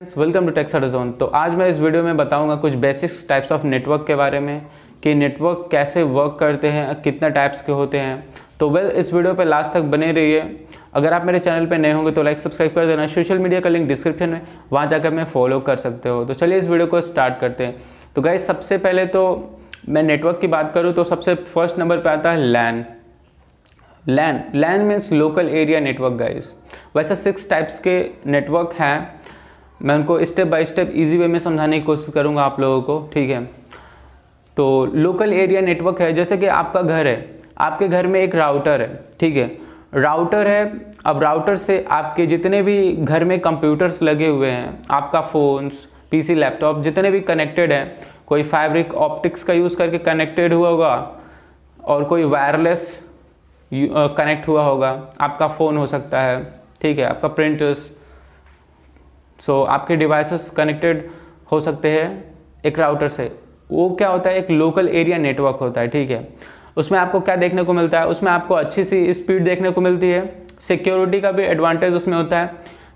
Welcome to take zone. तो आज मैं इस वीडियो में बताऊंगा कुछ बेसिक्स टाइप्स ऑफ नेटवर्क के बारे में कि नेटवर्क कैसे वर्क करते हैं, कितने टाइप्स के होते हैं। तो इस वीडियो पे लास्ट तक बने रहिए। अगर आप मेरे चैनल पे नए होंगे तो लाइक सब्सक्राइब कर देना। सोशल मीडिया का लिंक डिस्क्रिप्शन में, वहाँ जाकर मैं फॉलो कर सकते हो। तो चलिए इस वीडियो को स्टार्ट करते हैं। तो गाइस, सबसे पहले तो मैं नेटवर्क की बात करूँ तो सबसे फर्स्ट नंबर पर आता है LAN. LAN means local area network guys. वैसे 6 टाइप्स के नेटवर्क हैं, मैं उनको step by step easy way में समझाने की कोशिश करूंगा आप लोगों को, ठीक है। तो लोकल एरिया नेटवर्क है जैसे कि आपका घर है, आपके घर में एक राउटर है, ठीक है। राउटर है, अब राउटर से आपके जितने भी घर में कंप्यूटर्स लगे हुए हैं, आपका फ़ोन्स, पीसी, लैपटॉप जितने भी कनेक्टेड है, कोई फैब्रिक ऑप्टिक्स का यूज़ करके कनेक्टेड हुआ होगा और कोई वायरलेस कनेक्ट हुआ होगा। आपका फ़ोन हो सकता है, ठीक है, आपका प्रिंटर्स, आपके डिवाइसेस कनेक्टेड हो सकते हैं एक राउटर से। वो क्या होता है, एक लोकल एरिया नेटवर्क होता है, ठीक है। उसमें आपको क्या देखने को मिलता है, उसमें आपको अच्छी सी स्पीड देखने को मिलती है। सिक्योरिटी का भी एडवांटेज उसमें होता है।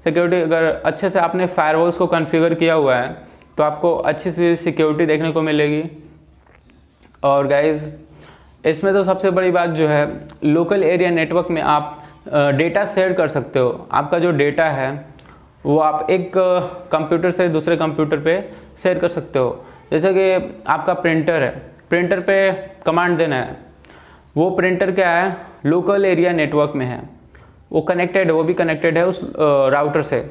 सिक्योरिटी, अगर अच्छे से आपने फायरवॉल्स को कॉन्फ़िगर किया हुआ है तो आपको अच्छी सी सिक्योरिटी देखने को मिलेगी। और गाइज, इसमें तो सबसे बड़ी बात जो है, लोकल एरिया नेटवर्क में आप डेटा शेयर कर सकते हो। आपका जो डेटा है वो आप एक कंप्यूटर से दूसरे कंप्यूटर पे शेयर कर सकते हो। जैसे कि आपका प्रिंटर है, प्रिंटर पे कमांड देना है, वो प्रिंटर क्या है, लोकल एरिया नेटवर्क में है, वो कनेक्टेड है, वो भी कनेक्टेड है उस राउटर से।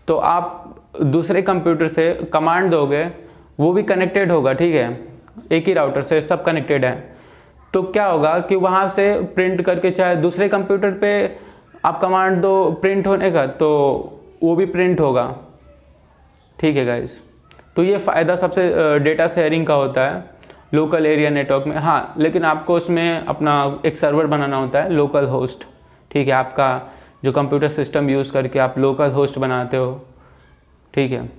तो आप दूसरे कंप्यूटर से कमांड दोगे, वो भी कनेक्टेड होगा, ठीक है, एक ही राउटर से सब कनेक्टेड है। तो क्या होगा कि वहाँ से प्रिंट करके चाहे दूसरे कंप्यूटर पे आप कमांड दो प्रिंट होने का, तो वो भी प्रिंट होगा, ठीक है गाइस। तो ये फ़ायदा सबसे डेटा शेयरिंग का होता है लोकल एरिया नेटवर्क में। हाँ, लेकिन आपको उसमें अपना एक सर्वर बनाना होता है, लोकल होस्ट, ठीक है। आपका जो कंप्यूटर सिस्टम यूज़ करके आप लोकल होस्ट बनाते हो, ठीक है।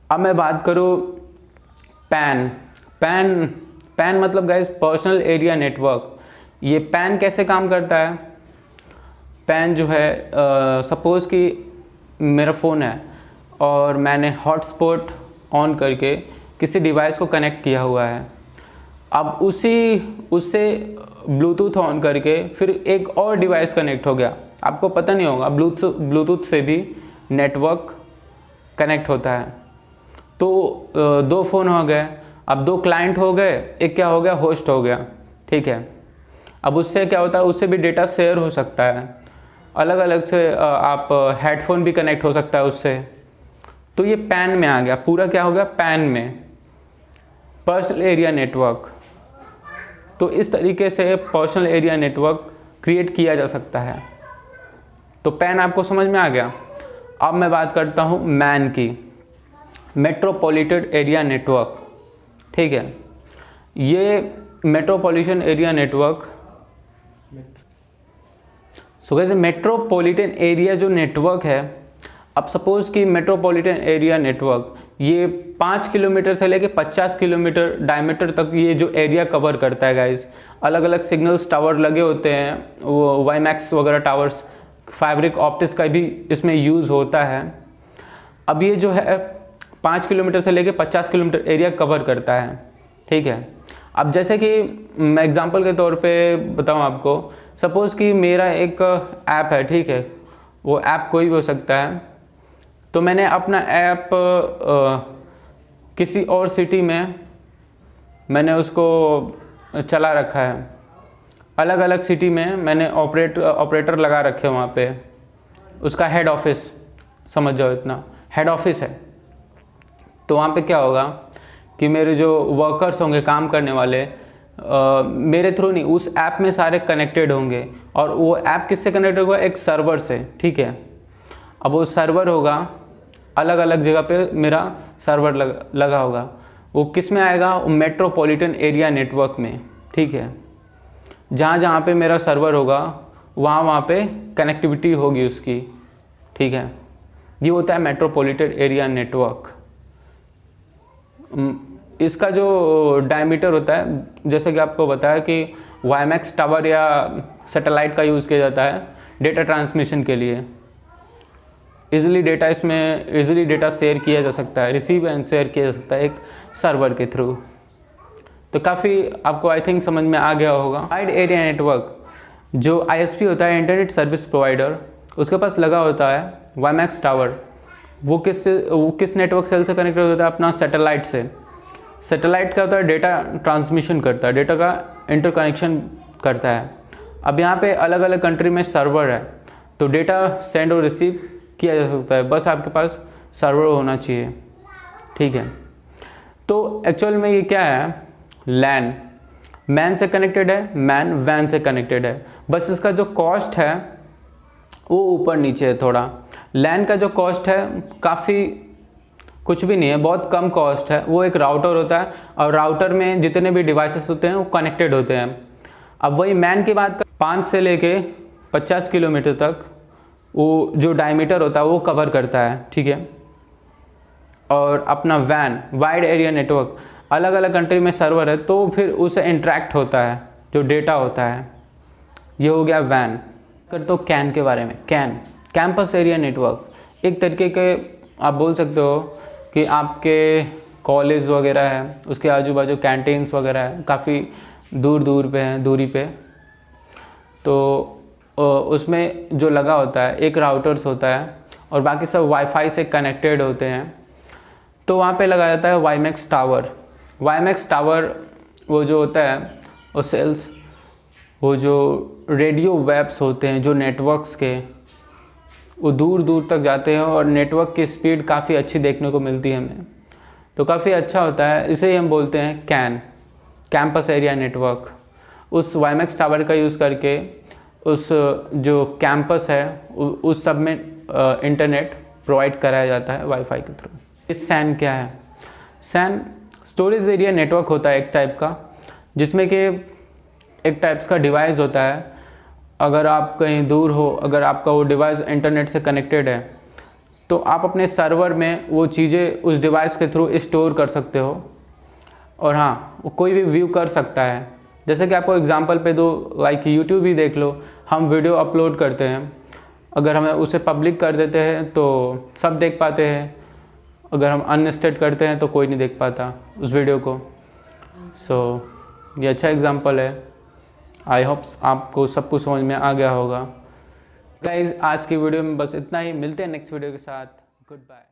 अब मैं बात करूँ पैन मतलब गाइस पर्सनल एरिया नेटवर्क। ये पैन कैसे काम करता है? पैन जो है, सपोज़ कि मेरा फ़ोन है और मैंने हॉटस्पॉट ऑन करके किसी डिवाइस को कनेक्ट किया हुआ है। अब उससे ब्लूटूथ ऑन करके फिर एक और डिवाइस कनेक्ट हो गया। आपको पता नहीं होगा, ब्लूटूथ से भी नेटवर्क कनेक्ट होता है। तो 2 फ़ोन हो गए, अब 2 क्लाइंट हो गए, एक क्या हो गया, होस्ट हो गया, ठीक है। अब उससे क्या होता है, उससे भी डेटा शेयर हो सकता है अलग अलग से। आप हेडफोन भी कनेक्ट हो सकता है उससे। तो ये पैन में आ गया, पूरा क्या हो गया, पैन में, पर्सनल एरिया नेटवर्क। तो इस तरीके से पर्सनल एरिया नेटवर्क क्रिएट किया जा सकता है। तो पैन आपको समझ में आ गया। अब मैं बात करता हूँ मैन की, मेट्रोपॉलिटन एरिया नेटवर्क, ठीक है। ये metropolitan area network, guys, metropolitan area जो नेटवर्क है, अब सपोज़ कि मेट्रोपॉलिटन एरिया नेटवर्क ये 5 किलोमीटर से लेके 50 किलोमीटर डायमीटर तक ये जो एरिया कवर करता है गाइस। अलग अलग सिग्नल्स टावर लगे होते हैं, वो वाईमैक्स वगैरह टावर्स, फैब्रिक ऑप्टिक्स का भी इसमें यूज़ होता है। अब ये जो है 5 किलोमीटर से लेके 50 किलोमीटर एरिया कवर करता है, ठीक है। अब जैसे कि मैं एग्जांपल के तौर पे बताऊं आपको, सपोज़ कि मेरा एक ऐप है, ठीक है, वो ऐप कोई भी हो सकता है। तो मैंने अपना ऐप किसी और सिटी में मैंने उसको चला रखा है। अलग अलग सिटी में मैंने ऑपरेटर लगा रखे हैं, वहाँ पे उसका हेड ऑफिस, समझ जाओ, इतना हेड ऑफिस है। तो वहाँ पे क्या होगा कि मेरे जो वर्कर्स होंगे, काम करने वाले, मेरे थ्रू नहीं, उस ऐप में सारे कनेक्टेड होंगे। और वो ऐप किससे कनेक्ट होगा, एक सर्वर से, ठीक है। अब वो सर्वर होगा, अलग अलग जगह पे मेरा सर्वर लगा होगा। वो किस में आएगा, मेट्रोपॉलिटन एरिया नेटवर्क में, ठीक है। जहाँ जहाँ पे मेरा सर्वर होगा वहाँ पे कनेक्टिविटी होगी उसकी, ठीक है। ये होता है मेट्रोपॉलिटन एरिया नेटवर्क। इसका जो डायमीटर होता है, जैसे कि आपको बताया कि वाईमैक्स टावर या सैटेलाइट का यूज़ किया जाता है डेटा ट्रांसमिशन के लिए। इजीली डेटा शेयर किया जा सकता है, रिसीव एंड शेयर किया जा सकता है एक सर्वर के थ्रू। तो काफ़ी आपको आई थिंक समझ में आ गया होगा। वाइड एरिया नेटवर्क जो ISP होता है, इंटरनेट सर्विस प्रोवाइडर, उसके पास लगा होता है वाईमैक्स टावर। वो किस नेटवर्क सेल से कनेक्टेड होता है? अपना सैटेलाइट से। सैटेलाइट का होता है डेटा ट्रांसमिशन करता है, डेटा का इंटरकनेक्शन करता है। अब यहाँ पे अलग अलग कंट्री में सर्वर है, तो डेटा सेंड और रिसीव किया जा सकता है, बस आपके पास सर्वर होना चाहिए, ठीक है। तो एक्चुअल में ये क्या है? लैन मैन से कनेक्टेड है, मैन वैन से कनेक्टेड है, बस इसका जो कॉस्ट है वो ऊपर नीचे है थोड़ा। लैन का जो कॉस्ट है काफ़ी कुछ भी नहीं है, बहुत कम कॉस्ट है। वो एक राउटर होता है और राउटर में जितने भी डिवाइसेस होते हैं वो कनेक्टेड होते हैं। अब वही मैन की बात कर, 5 से लेके 50 किलोमीटर तक वो जो डायमीटर होता है वो कवर करता है, ठीक है। और अपना वैन वाइड एरिया नेटवर्क, अलग अलग कंट्री में सर्वर है, तो फिर उससे इंटरेक्ट होता है जो डेटा होता है, ये हो गया वैन। कर तो कैन के बारे में, कैन कैंपस एरिया नेटवर्क, एक तरीके के आप बोल सकते हो कि आपके कॉलेज वगैरह है, उसके आजू बाजू कैंटीन्स वगैरह है, काफ़ी दूरी पे, तो उसमें जो लगा होता है एक राउटर्स होता है और बाकी सब वाईफाई से कनेक्टेड होते हैं, तो वहाँ पे लगाया जाता है वाईमैक्स टावर। वाईमैक्स टावर वो जो होता है वो सेल्स, वो जो रेडियो वेव्स होते हैं जो नेटवर्क्स के, वो दूर दूर तक जाते हैं और नेटवर्क की स्पीड काफ़ी अच्छी देखने को मिलती है हमें, तो काफ़ी अच्छा होता है। इसे ही हम बोलते हैं कैन, कैंपस एरिया नेटवर्क। उस वाईमैक्स टावर का यूज़ करके उस जो कैंपस है उस सब में इंटरनेट प्रोवाइड कराया जाता है वाईफाई के थ्रू। इस सैन क्या है? सैन स्टोरेज एरिया नेटवर्क होता है एक टाइप का, जिसमें कि एक टाइप्स का डिवाइस होता है। अगर आप कहीं दूर हो, अगर आपका वो डिवाइस इंटरनेट से कनेक्टेड है, तो आप अपने सर्वर में वो चीज़ें उस डिवाइस के थ्रू स्टोर कर सकते हो और हाँ, वो कोई भी व्यू कर सकता है। जैसे कि आपको एग्जांपल पे दो, लाइक यूट्यूब ही देख लो, हम वीडियो अपलोड करते हैं, अगर हमें उसे पब्लिक कर देते हैं तो सब देख पाते हैं, अगर हम अनलिस्टेड करते हैं तो कोई नहीं देख पाता उस वीडियो को। सो ये अच्छा एग्जांपल है। आई होप्स आपको सब कुछ समझ में आ गया होगा। गाइस आज की वीडियो में बस इतना ही, मिलते हैं नेक्स्ट वीडियो के साथ। Good bye.